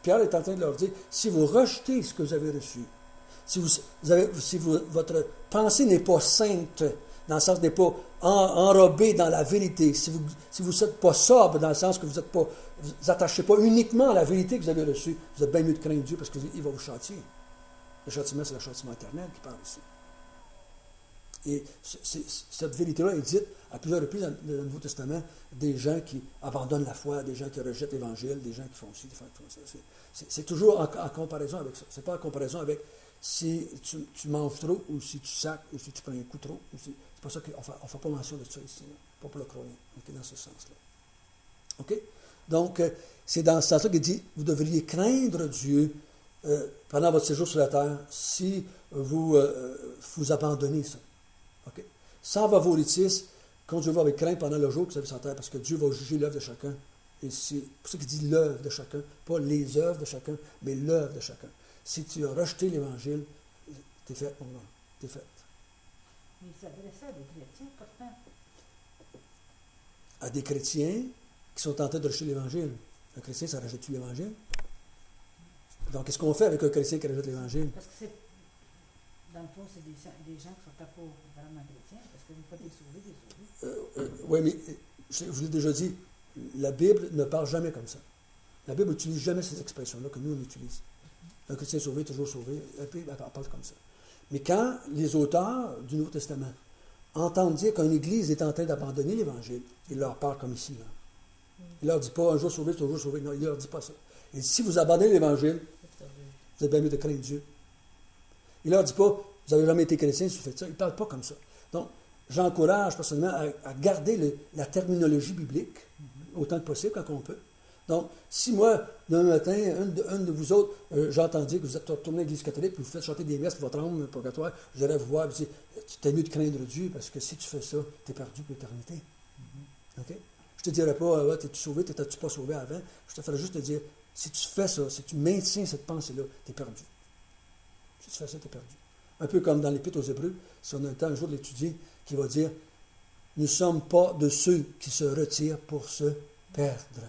Pierre est en train de leur dire, si vous rejetez ce que vous avez reçu, si votre pensée n'est pas sainte, dans le sens n'est pas enrobée dans la vérité, si vous n'êtes pas sobre, dans le sens que vous attachez pas uniquement à la vérité que vous avez reçue, vous êtes bien mieux de craindre Dieu parce qu'il va vous châtier. Le châtiment, c'est le châtiment éternel qui parle ici. Et cette vérité-là est dite à plusieurs reprises dans le Nouveau Testament, des gens qui abandonnent la foi, des gens qui rejettent l'Évangile, des gens qui font ci, des gens qui font ça. C'est toujours en comparaison avec ça. C'est pas en comparaison avec si tu manges trop, ou si tu sacs, ou si tu prends un coup trop. C'est pas ça qu'on ne fait pas mention de ça ici, là. Pas pour le croire. Okay, dans ce sens-là. OK? Donc, c'est dans ce sens-là qu'il dit, vous devriez craindre Dieu pendant votre séjour sur la terre si vous abandonnez ça. Okay? Sans favoritisme, conduisez-vous avec crainte pendant le jour que vous avez sur la terre, parce que Dieu va juger l'œuvre de chacun Et c'est pour ça qu'il dit l'œuvre de chacun, pas les œuvres de chacun, mais l'œuvre de chacun. Si tu as rejeté l'Évangile, t'es fait, t'es fait. Mais il s'adressait à des chrétiens, pourtant. À des chrétiens qui sont tentés de rejeter l'Évangile. Un chrétien, ça rejette-tu l'Évangile? Donc, qu'est-ce qu'on fait avec un chrétien qui rejette l'Évangile? Parce que c'est, dans le fond, c'est des gens qui sont pas vraiment chrétiens, parce qu'une fois t'es sauvé, Oui, mais je vous l'ai déjà dit, la Bible ne parle jamais comme ça. La Bible n'utilise jamais ces expressions-là que nous, on utilise. Un chrétien sauvé, toujours sauvé. La Bible elle parle comme ça. Mais quand les auteurs du Nouveau Testament entendent dire qu'une Église est en train d'abandonner l'Évangile, ils leur parlent comme ici. Là. Il ne leur dit pas un jour sauvé, toujours sauvé. Non, il ne leur dit pas ça. Il dit, si vous abandonnez l'Évangile, vous êtes bien mieux de craindre Dieu. Il ne leur dit pas, vous n'avez jamais été chrétien si vous faites ça. Il ne parle pas comme ça. Donc, j'encourage personnellement à garder la terminologie biblique autant que possible quand on peut. Donc, si moi, demain matin, un de vous autres, j'ai entendu que vous êtes retourné à l'Église catholique et vous faites chanter des messes pour votre âme purgatoire, j'irai vous voir et vous dire, tu es mieux de craindre Dieu parce que si tu fais ça, tu es perdu pour l'éternité. OK? Je ne te dirai pas, t'es-tu sauvé, t'étais-tu pas sauvé avant? Je te ferai juste te dire, si tu fais ça, si tu maintiens cette pensée-là, tu es perdu. Si tu fais ça, tu es perdu. Un peu comme dans l'Épître aux Hébreux, si on a le temps un jour de l'étudier, qui va dire, nous ne sommes pas de ceux qui se retirent pour se perdre.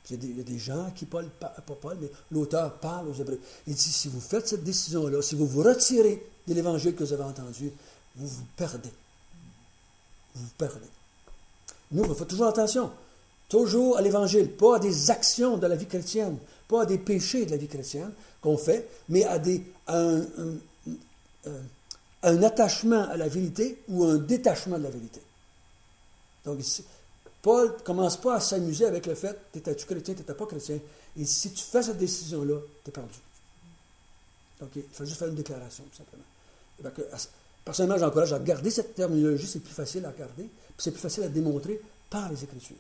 Il y a des gens qui, pas Paul, mais l'auteur parle aux Hébreux. Il dit, si vous faites cette décision-là, si vous vous retirez de l'Évangile que vous avez entendu, vous vous perdez. Vous vous perdez. Nous, il faut toujours attention. Toujours à l'Évangile, pas à des actions de la vie chrétienne, pas à des péchés de la vie chrétienne qu'on fait, mais à un attachement à la vérité ou un détachement de la vérité. Donc, ici, Paul ne commence pas à s'amuser avec le fait, t'étais-tu chrétien, t'étais pas chrétien. Et si tu fais cette décision-là, tu es perdu. Donc, il faut juste faire une déclaration, tout simplement. Donc, personnellement, j'encourage à garder cette terminologie, c'est plus facile à garder, puis c'est plus facile à démontrer par les Écritures.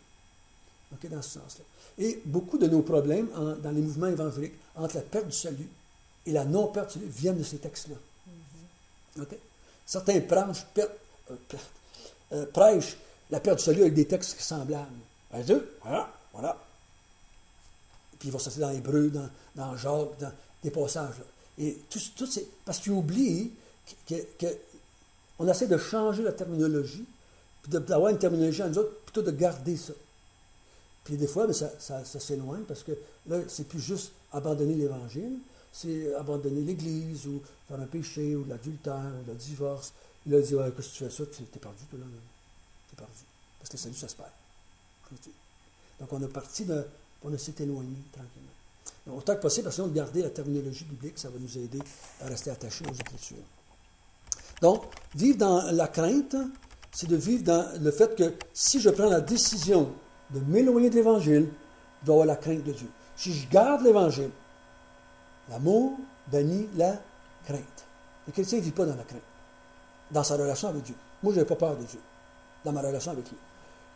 Okay, dans ce sens-là. Et beaucoup de nos problèmes dans les mouvements évangéliques, entre la perte du salut et la non-perte du salut, viennent de ces textes-là. Okay? Certains prêchent la perte du salut avec des textes semblables. Voilà. Puis ils vont sortir dans Hébreu, dans Jacques, dans des passages. Là. Et tout c'est parce qu'ils oublient qu'on essaie de changer la terminologie, puis d'avoir une terminologie à nous autres, plutôt de garder ça. Puis des fois, ça s'éloigne parce que là, c'est plus juste abandonner l'Évangile, c'est abandonner l'Église ou faire un péché ou de l'adultère ou le divorce. Il a dit, que si tu fais ça, tu es perdu, toi, là. Tu es perdu. Parce que le salut, ça se perd. Donc, on s'est éloigné tranquillement. Donc, autant que possible, essayons de garder la terminologie biblique, ça va nous aider à rester attachés aux Écritures. Donc, vivre dans la crainte, c'est de vivre dans le fait que si je prends la décision de m'éloigner de l'Évangile, je dois avoir la crainte de Dieu. Si je garde l'Évangile, l'amour bannit la crainte. Le chrétien ne vit pas dans la crainte, dans sa relation avec Dieu. Moi, je n'ai pas peur de Dieu, dans ma relation avec lui.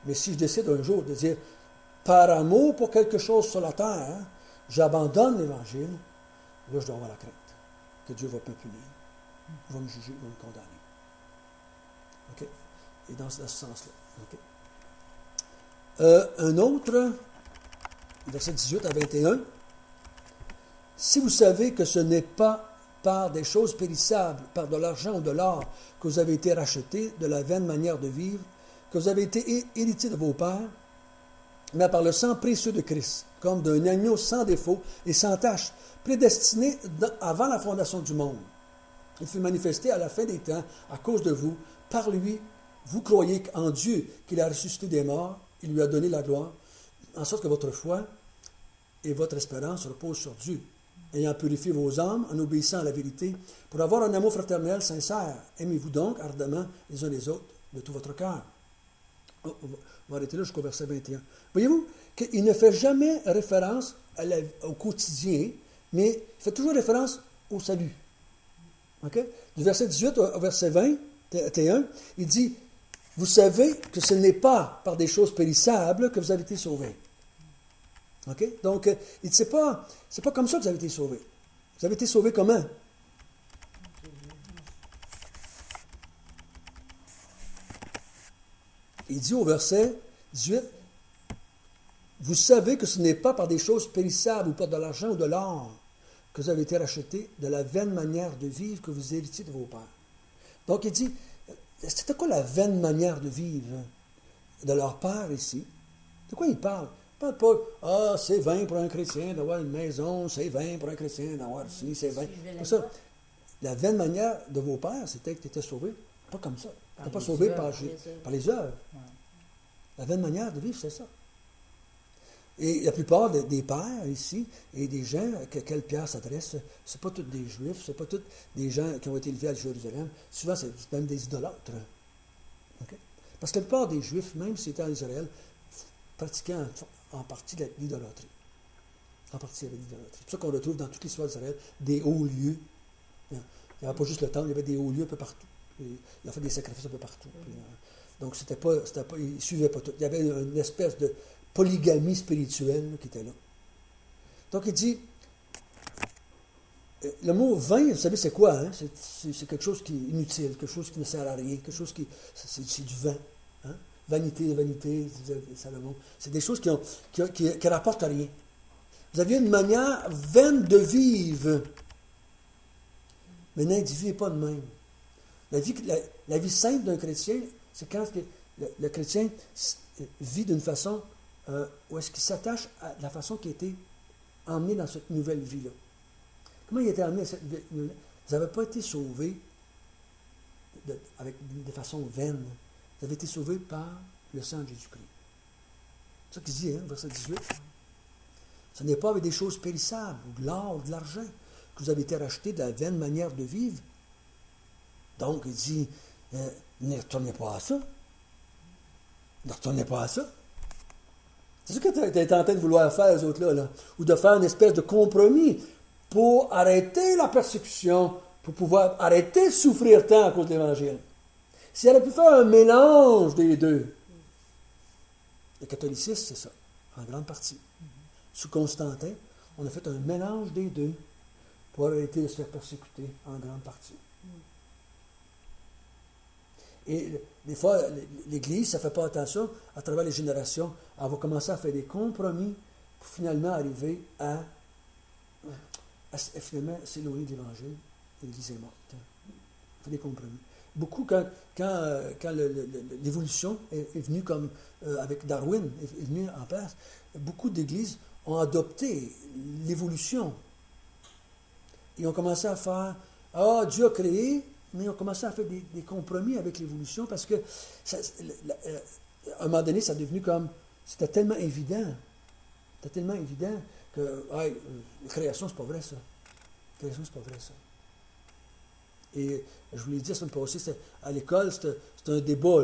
Mais si je décide un jour de dire, par amour pour quelque chose sur la terre, j'abandonne l'Évangile, là, je dois avoir la crainte que Dieu va me punir, va me juger, va me condamner. OK? Et dans ce sens-là. OK? Un autre, verset 18 à 21. Si vous savez que ce n'est pas par des choses périssables, par de l'argent ou de l'or, que vous avez été rachetés de la vaine manière de vivre, que vous avez été héritiers de vos pères, mais par le sang précieux de Christ, comme d'un agneau sans défaut et sans tache, prédestiné avant la fondation du monde. Il fut manifesté à la fin des temps à cause de vous. Par lui, vous croyez en Dieu qu'il a ressuscité des morts, il lui a donné la gloire, en sorte que votre foi et votre espérance reposent sur Dieu, ayant purifié vos âmes en obéissant à la vérité, pour avoir un amour fraternel sincère. Aimez-vous donc ardemment les uns les autres de tout votre cœur. On va arrêter là jusqu'au verset 21. Voyez-vous qu'il ne fait jamais référence au quotidien, mais il fait toujours référence au salut. Okay? Du verset 18 au verset 21, il dit, vous savez que ce n'est pas par des choses périssables que vous avez été sauvés. Okay? Donc, il dit, c'est pas comme ça que vous avez été sauvés. Vous avez été sauvés comment? Il dit au verset 18, Vous savez que ce n'est pas par des choses périssables ou par de l'argent ou de l'or que vous avez été rachetés de la vaine manière de vivre que vous héritiez de vos pères. Donc il dit, c'était quoi la vaine manière de vivre de leur père ici? De quoi il parle? Il ne parle pas, ah, c'est vain pour un chrétien d'avoir une maison, c'est vain pour un chrétien d'avoir ci, c'est vain. Suivez Pour ça, la la vaine manière de vos pères, c'était que tu étais sauvé, pas comme ça. Tu n'étais pas les sauvé œuvres, par les œuvres. Ouais. La vaine manière de vivre, c'est ça. Et la plupart des pères ici et des gens à quelle Pierre s'adresse, c'est pas tous des Juifs, c'est pas tous des gens qui ont été élevés à Jérusalem. Souvent, c'est même des idolâtres. Okay? Parce que la plupart des Juifs, même s'ils étaient en Israël, pratiquaient en partie l'idolâtrie. En partie, il y avait l'idolâtrie. C'est pour ça qu'on retrouve dans toute l'histoire d'Israël des hauts lieux. Il n'y avait pas juste le temple, il y avait des hauts lieux un peu partout. Il a fait des sacrifices un peu partout. Puis, donc, ils ne suivaient pas tout. Il y avait une espèce de polygamie spirituelle là, qui était là. Donc, il dit, le mot vain, vous savez, c'est quoi? Hein? C'est quelque chose qui est inutile, quelque chose qui ne sert à rien, quelque chose qui... C'est du vain. Hein? Vanité, disait Salomon. C'est des choses qui rapportent à rien. Vous aviez une manière vaine de vivre. Mais n'individuez pas de même. La vie sainte d'un chrétien, c'est quand le chrétien vit d'une façon où est-ce qu'il s'attache à la façon qui a été emmené dans cette nouvelle vie-là. Comment il a été emmené à cette vie-là? Vous n'avez pas été sauvés de façon vaine. Vous avez été sauvés par le sang de Jésus-Christ. C'est ça qu'il dit, hein, verset 18. Ce n'est pas avec des choses périssables, ou de l'or, ou de l'argent, que vous avez été rachetés de la vaine manière de vivre. Donc, il dit, ne retournez pas à ça. Ne retournez pas à ça. C'est ce que tu es en train de vouloir faire, les autres là, ou de faire une espèce de compromis pour arrêter la persécution, pour pouvoir arrêter de souffrir tant à cause de l'Évangile. Si elle a pu faire un mélange des deux, le catholicisme, c'est ça, en grande partie. Sous Constantin, on a fait un mélange des deux pour arrêter de se faire persécuter en grande partie. Et des fois, l'Église, ça ne fait pas attention, à travers les générations, elle va commencer à faire des compromis pour finalement arriver à finalement s'éloigner de l'Évangile. L'Église est morte. Elle fait des compromis. Beaucoup, quand l'évolution est venue comme avec Darwin, est venue en place, beaucoup d'Églises ont adopté l'évolution. Ils ont commencé à faire, Dieu a créé, mais ils ont commencé à faire des compromis avec l'évolution parce que, à un moment donné, ça est devenu comme, c'était tellement évident que, la création, c'est pas vrai ça. La création, c'est pas vrai ça. Et je vous l'ai dit la semaine passée, à l'école, c'est un débat.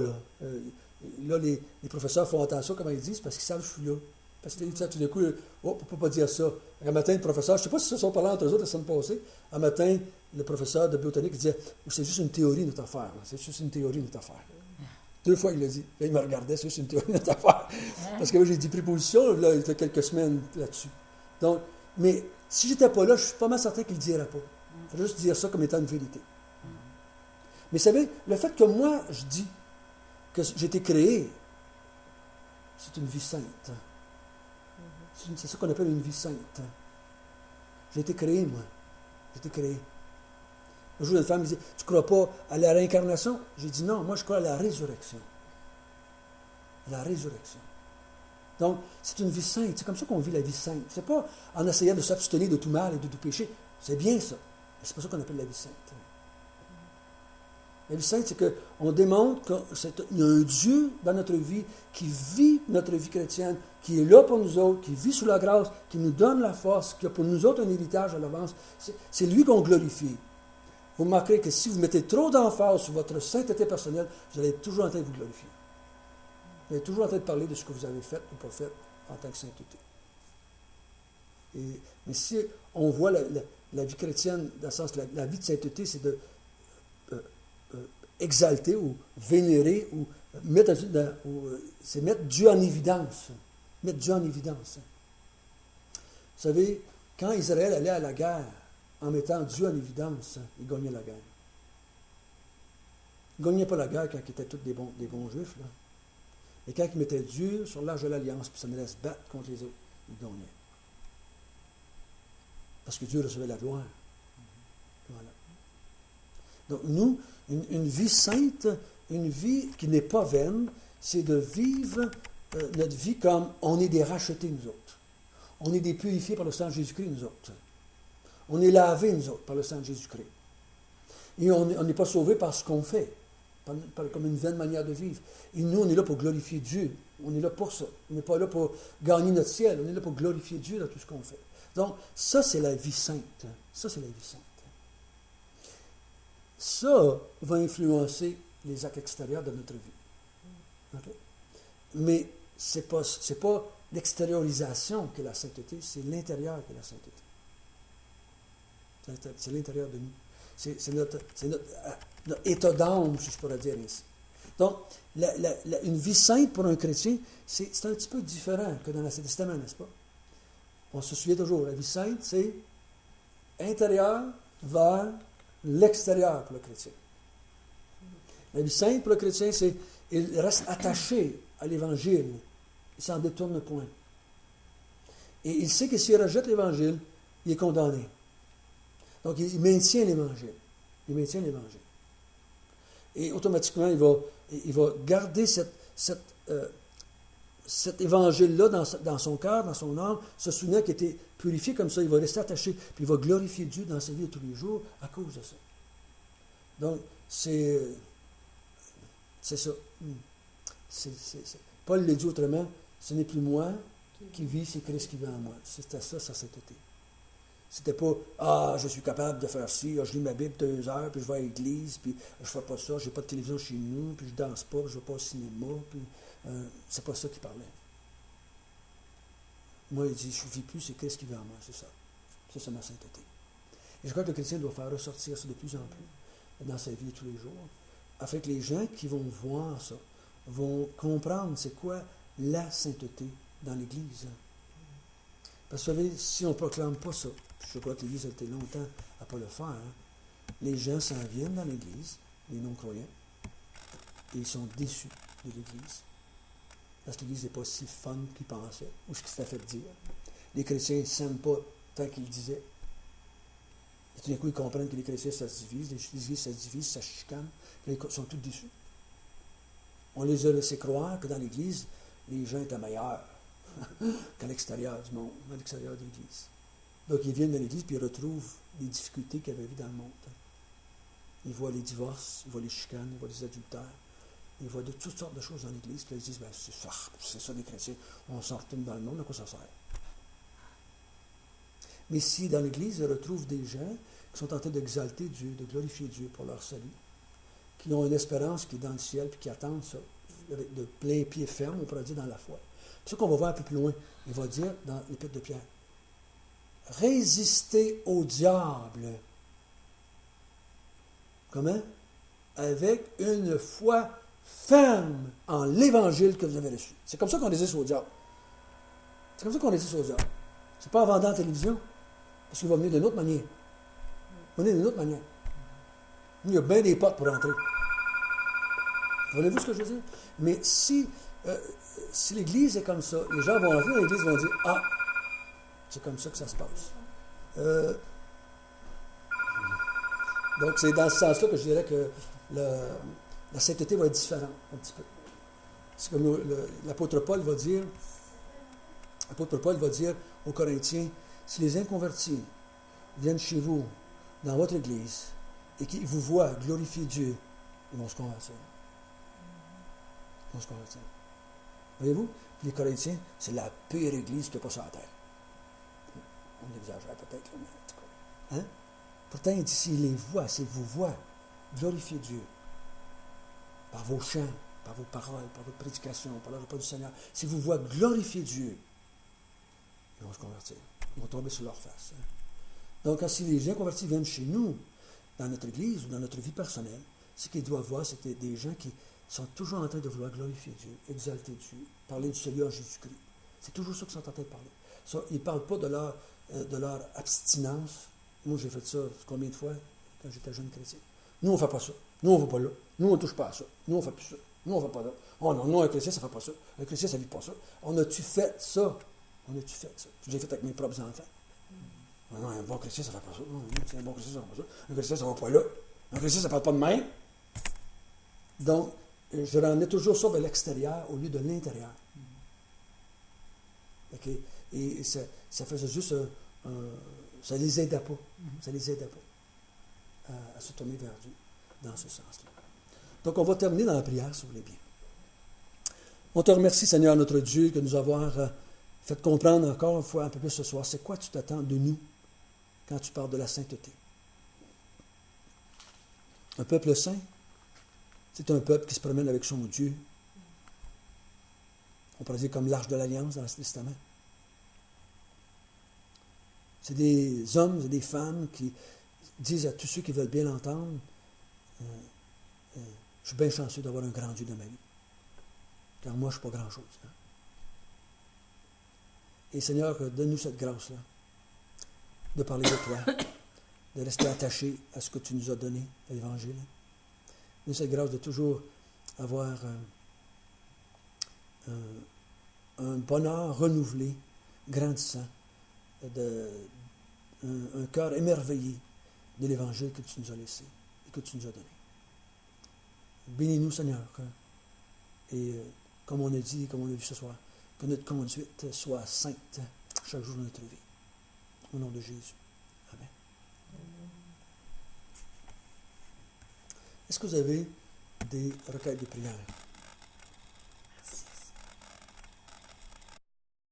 Là, les professeurs font attention comment ils disent parce qu'ils savent que je suis là. Parce que tout d'un coup, on ne peut pas dire ça. Un matin, le professeur, je ne sais pas si ils se sont parlé entre eux autres la semaine passée, un matin, le professeur de botanique disait, c'est juste une théorie notre affaire. C'est juste une théorie notre affaire. 2 fois, il l'a dit. Là, il me regardait, c'est juste une théorie notre affaire. Parce que j'ai dit préposition, là, il y a quelques semaines là-dessus. Donc, mais si j'étais pas là, je suis pas mal certain qu'il ne le dirait pas. Il fallait juste dire ça comme étant une vérité. Mais vous savez, le fait que moi, je dis que j'ai été créé, c'est une vie sainte. C'est ça qu'on appelle une vie sainte. J'ai été créé, moi. J'ai été créé. Un jour, une femme me dit, tu ne crois pas à la réincarnation? J'ai dit non, moi je crois à la résurrection. La résurrection. Donc, c'est une vie sainte. C'est comme ça qu'on vit la vie sainte. C'est pas en essayant de s'abstenir de tout mal et de tout péché. C'est bien ça. Mais c'est pas ça qu'on appelle la vie sainte. La vie sainte, c'est qu'on démontre qu'il y a un Dieu dans notre vie qui vit notre vie chrétienne, qui est là pour nous autres, qui vit sous la grâce, qui nous donne la force, qui a pour nous autres un héritage à l'avance. C'est lui qu'on glorifie. Vous remarquerez que si vous mettez trop d'emphase sur votre sainteté personnelle, vous allez être toujours en train de vous glorifier. Vous allez toujours en train de parler de ce que vous avez fait ou pas fait en tant que sainteté. Mais si on voit la vie chrétienne, dans le sens, la vie de sainteté, c'est de exalter ou vénérer ou c'est mettre Dieu en évidence. Mettre Dieu en évidence. Vous savez, quand Israël allait à la guerre, en mettant Dieu en évidence, il gagnait la guerre. Il ne gagnait pas la guerre quand ils étaient tous des bons juifs. Là. Et quand ils mettaient Dieu sur l'âge de l'Alliance, puis ça me laisse battre contre les autres, ils gagnaient. Parce que Dieu recevait la gloire. Voilà. Donc nous, une vie sainte, une vie qui n'est pas vaine, c'est de vivre notre vie comme on est des rachetés, nous autres. On est des purifiés par le sang de Jésus-Christ, nous autres. On est lavés, nous autres, par le sang de Jésus-Christ. Et on n'est pas sauvés par ce qu'on fait, comme une vaine manière de vivre. Et nous, on est là pour glorifier Dieu. On est là pour ça. On n'est pas là pour gagner notre ciel. On est là pour glorifier Dieu dans tout ce qu'on fait. Donc, ça, c'est la vie sainte. Ça, c'est la vie sainte. Ça va influencer les actes extérieurs de notre vie. Okay? Mais ce n'est pas l'extériorisation qui est la sainteté, c'est l'intérieur qui est la sainteté. C'est l'intérieur de nous. C'est notre état d'âme, si je pourrais dire ainsi. Donc, une vie sainte pour un chrétien, c'est un petit peu différent que dans l'Ancien Testament, n'est-ce pas? On se souvient toujours, la vie sainte, c'est intérieur vers l'extérieur pour le chrétien. La vie sainte pour le chrétien, c'est il reste attaché à l'Évangile. Il ne s'en détourne point. Et il sait que s'il rejette l'Évangile, il est condamné. Donc, il maintient l'Évangile. Il maintient l'Évangile. Et automatiquement, il va garder cet évangile-là dans son cœur, dans son âme, se souvenant qu'il était purifié comme ça, il va rester attaché, puis il va glorifier Dieu dans sa vie de tous les jours à cause de ça. Donc, c'est ça. Paul l'a dit autrement, ce n'est plus moi qui vis, c'est Christ qui vit en moi. C'était ça, sa sainteté. C'était pas, je suis capable de faire ci, je lis ma Bible 2 heures, puis je vais à l'église, puis je fais pas ça, j'ai pas de télévision chez nous, puis je danse pas, puis je vais pas au cinéma, puis c'est pas ça qu'il parlait. Moi, il dit, je ne vis plus, c'est Christ qui vit en moi, c'est ça. C'est ma sainteté. Et je crois que le chrétien doit faire ressortir ça de plus en plus dans sa vie de tous les jours, afin que les gens qui vont voir ça vont comprendre c'est quoi la sainteté dans l'Église. Parce que vous savez, si on ne proclame pas ça, je crois que l'Église a été longtemps à ne pas le faire, les gens s'en viennent dans l'Église, les non-croyants, et ils sont déçus de l'Église. Parce que l'Église n'est pas si fun qu'ils pensaient, ou ce qu'ils s'étaient fait dire. Les chrétiens ne s'aiment pas tant qu'ils le disaient. Et tout d'un coup, ils comprennent que les chrétiens, ça se divise, les églises, ça se divise, ça se chicane, puis ils sont tous déçus. On les a laissés croire que dans l'Église, les gens étaient meilleurs qu'à l'extérieur du monde, à l'extérieur de l'Église. Donc, ils viennent dans l'Église, puis ils retrouvent les difficultés qu'ils avaient vues dans le monde. Ils voient les divorces, ils voient les chicanes, ils voient les adultères, ils voient de toutes sortes de choses dans l'Église, puis ils disent, c'est ça les chrétiens, on s'en retourne dans le monde, à quoi ça sert? Mais si dans l'Église, ils retrouvent des gens qui sont en train d'exalter Dieu, de glorifier Dieu pour leur salut, qui ont une espérance qui est dans le ciel, puis qui attendent ça, avec de plein pied ferme, on pourrait dire, dans la foi. C'est ça qu'on va voir un peu plus loin. Il va dire dans l'Épître de Pierre, résistez au diable. Comment? Avec une foi ferme en l'Évangile que vous avez reçu. C'est comme ça qu'on résiste au diable. C'est comme ça qu'on résiste au diable. C'est pas en vendant la télévision, parce qu'il va venir d'une autre manière. Il va venir d'une autre manière. Il y a bien des portes pour entrer. Voyez-vous ce que je veux dire? Mais si l'Église est comme ça, les gens vont entrer dans l'Église et vont dire, ah, c'est comme ça que ça se passe. Donc, c'est dans ce sens-là que je dirais que la sainteté va être différente, un petit peu. C'est comme l'apôtre Paul va dire aux Corinthiens, si les inconvertis viennent chez vous, dans votre Église, et qu'ils vous voient glorifier Dieu, ils vont se convertir. Ils vont se convertir. Voyez-vous? Les Corinthiens, c'est la pire Église qu'il n'y a pas sur la terre. On exagère peut-être, mais en tout cas. Hein? Pourtant, il dit, s'ils les voient, s'ils vous voient, glorifiez Dieu. Par vos chants, par vos paroles, par votre prédication, par le repas du Seigneur. S'ils vous voient glorifier Dieu, ils vont se convertir. Ils vont tomber sur leur face. Hein? Donc, quand si les gens convertis viennent chez nous, dans notre Église ou dans notre vie personnelle, ce qu'ils doivent voir, c'est des gens qui sont toujours en train de vouloir glorifier Dieu, exalter Dieu, parler du Seigneur Jésus-Christ. C'est toujours ça qu'ils sont en train de parler. Ça, ils ne parlent pas de leur abstinence. Moi, j'ai fait ça combien de fois quand j'étais jeune chrétien. Nous, on ne fait pas ça. Nous, on ne va pas là. Nous, on ne touche pas à ça. Nous, on ne fait plus ça. Nous, on ne fait pas ça. Oh non, un chrétien, ça ne fait pas ça. Un chrétien, ça ne vit pas ça. On a-tu fait ça? On a-tu fait ça? Je l'ai fait avec mes propres enfants. Ah non, un bon chrétien, ça ne fait pas ça. Non, un bon chrétien, ça ne fait pas ça. Un chrétien, ça ne va pas là. Un chrétien, ça ne parle pas de même. Donc, je ramenais toujours ça vers l'extérieur au lieu de l'intérieur. OK? Et ça faisait juste ça les aidait pas. Ça les aidait pas à se tourner vers Dieu dans ce sens-là. Donc, on va terminer dans la prière, si vous voulez bien. On te remercie, Seigneur, notre Dieu, de nous avoir fait comprendre encore une fois un peu plus ce soir. C'est quoi tu t'attends de nous quand tu parles de la sainteté? Un peuple saint, c'est un peuple qui se promène avec son Dieu. On pourrait dire comme l'arche de l'Alliance dans l'Ancien Testament. C'est des hommes et des femmes qui disent à tous ceux qui veulent bien l'entendre, je suis bien chanceux d'avoir un grand Dieu dans ma vie. Car moi, je ne suis pas grand-chose. Hein. Et Seigneur, donne-nous cette grâce-là, de parler de toi, de rester attaché à ce que tu nous as donné, à l'Évangile. Donne-nous cette grâce de toujours avoir un bonheur renouvelé, grandissant, un cœur émerveillé de l'Évangile que tu nous as laissé et que tu nous as donné. Bénis-nous, Seigneur, et comme on a dit, comme on a vu ce soir, que notre conduite soit sainte chaque jour de notre vie. Au nom de Jésus. Amen. Est-ce que vous avez des requêtes de prière?